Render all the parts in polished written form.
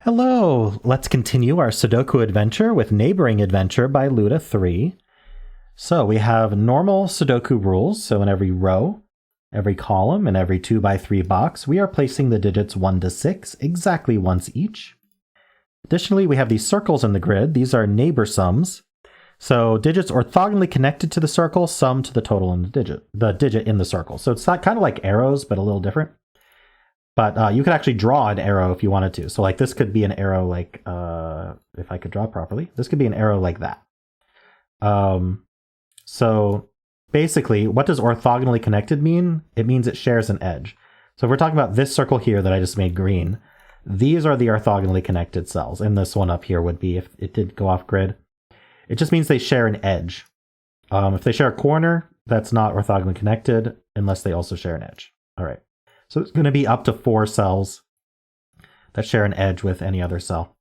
Hello! Let's continue our Sudoku adventure with Neighboring Adventure by Luda3. So we have normal Sudoku rules, so in every row, every column, and every 2x3 box, we are placing the digits 1 to 6 exactly once each. Additionally, we have these circles in the grid. These are neighbor sums. So digits orthogonally connected to the circle sum to the total in the digit in the circle. So it's not kind of like arrows, but a little different. But you could actually draw an arrow if you wanted to. So like this could be an arrow like, if I could draw properly, this could be an arrow like that. So basically, what does orthogonally connected mean? It means it shares an edge. So if we're talking about this circle here that I just made green, these are the orthogonally connected cells. And this one up here would be, if it did go off grid, it just means they share an edge. If they share a corner, that's not orthogonally connected unless they also share an edge. All right. So it's going to be up to 4 cells that share an edge with any other cell.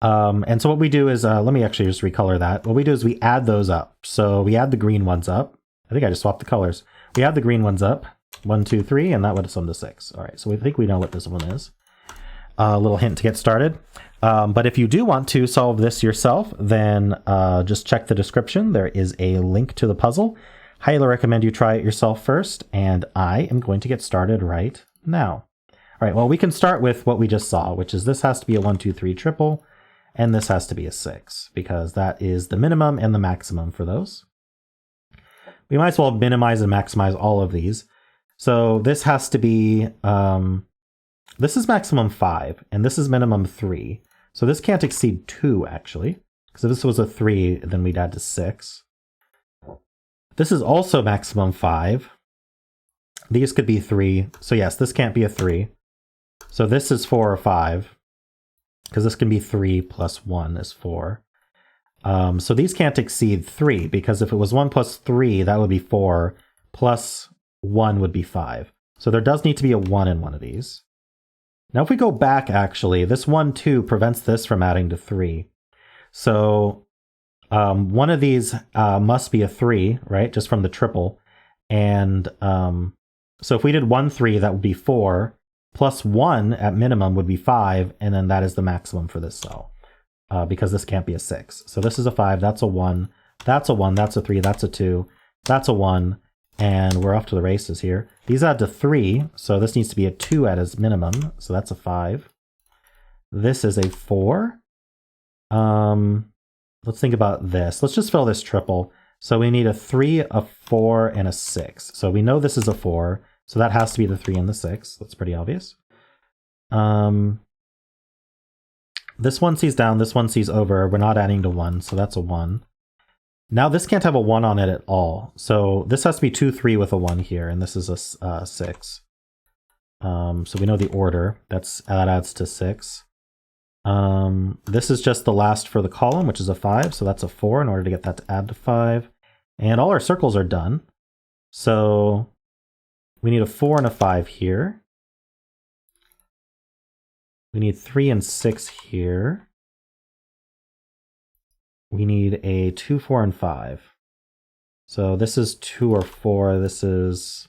And so what we do is, let me actually just recolor that. What we do is we add those up. So we add the green ones up. I think I just swapped the colors. We add the green ones up, 1, 2, 3, and that would sum to 6. All right, so we think we know what this one is. A little hint to get started. But if you do want to solve this yourself, then just check the description. There is a link to the puzzle. Highly recommend you try it yourself first, and I am going to get started right now. All right, well, we can start with what we just saw, which is this has to be a 1, 2, 3 triple, and this has to be a 6, because that is the minimum and the maximum for those. We might as well minimize and maximize all of these. So this has to be, this is maximum 5, and this is minimum 3. So this can't exceed 2, actually, because if this was a 3, then we'd add to 6. This is also maximum 5. These could be 3. So yes, this can't be a 3. So this is 4 or 5, because this can be 3 plus 1 is 4. So these can't exceed 3, because if it was 1 plus 3, that would be 4, plus 1 would be 5. So there does need to be a 1 in one of these. Now if we go back, actually, this 1, 2 prevents this from adding to 3. So one of these must be a 3, right? Just from the triple. And so if we did 1, 3, that would be 4. Plus 1 at minimum would be 5. And then that is the maximum for this cell. Because this can't be a 6. So this is a 5. That's a 1. That's a 1. That's a 3. That's a 2. That's a 1. And we're off to the races here. These add to 3. So this needs to be a 2 at its minimum. So that's a 5. This is a 4. Let's think about this. Let's just fill this triple. So we need a 3, a 4, and a 6. So we know this is a 4. So that has to be the 3 and the 6. That's pretty obvious. This one sees down. This one sees over. We're not adding to 1. So that's a 1. Now this can't have a 1 on it at all. So this has to be 2, 3 with a 1 here. And this is a 6. So we know the order. That adds to 6. This is just the last for the column, which is a 5, so that's a 4 in order to get that to add to 5. And all our circles are done. So we need a 4 and a 5 here. We need 3 and 6 here. We need a 2, 4, and 5. So this is 2 or 4. This is,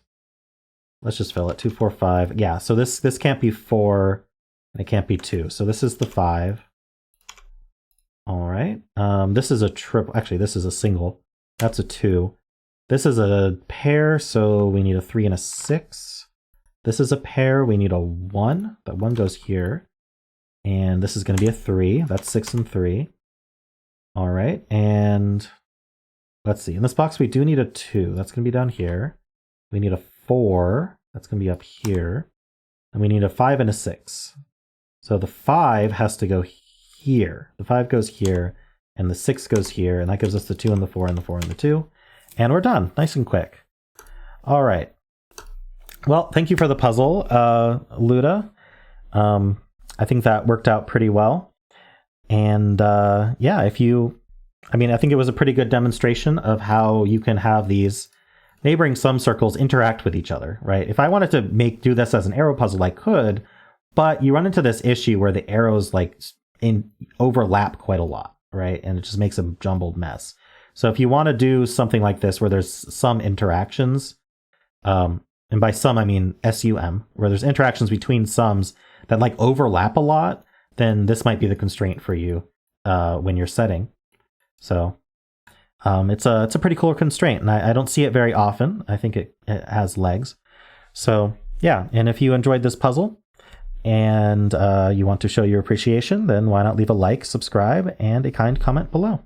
let's just fill it, 2, 4, 5. Yeah, so this can't be 4. And it can't be 2. So this is the 5. All right. This is a triple. Actually, this is a single. That's a 2. This is a pair, so we need a 3 and a 6. This is a pair. We need a 1. That 1 goes here. And this is going to be a 3. That's 6 and 3. All right. And let's see. In this box, we do need a 2. That's going to be down here. We need a 4. That's going to be up here. And we need a 5 and a 6. So the 5 has to go here. The 5 goes here, and the 6 goes here, and that gives us the 2 and the 4 and the 4 and the 2. And we're done. Nice and quick. All right. Well, thank you for the puzzle, Luda. I think that worked out pretty well. And yeah, I think it was a pretty good demonstration of how you can have these neighboring sum circles interact with each other, right? If I wanted to do this as an arrow puzzle, I could. But you run into this issue where the arrows overlap quite a lot, right? And it just makes a jumbled mess. So if you want to do something like this where there's some interactions, and by sum I mean SUM, where there's interactions between sums that overlap a lot, then this might be the constraint for you when you're setting. So it's a pretty cool constraint, and I don't see it very often. I think it has legs. So yeah, and if you enjoyed this puzzle and you want to show your appreciation, then why not leave a like, subscribe, and a kind comment below.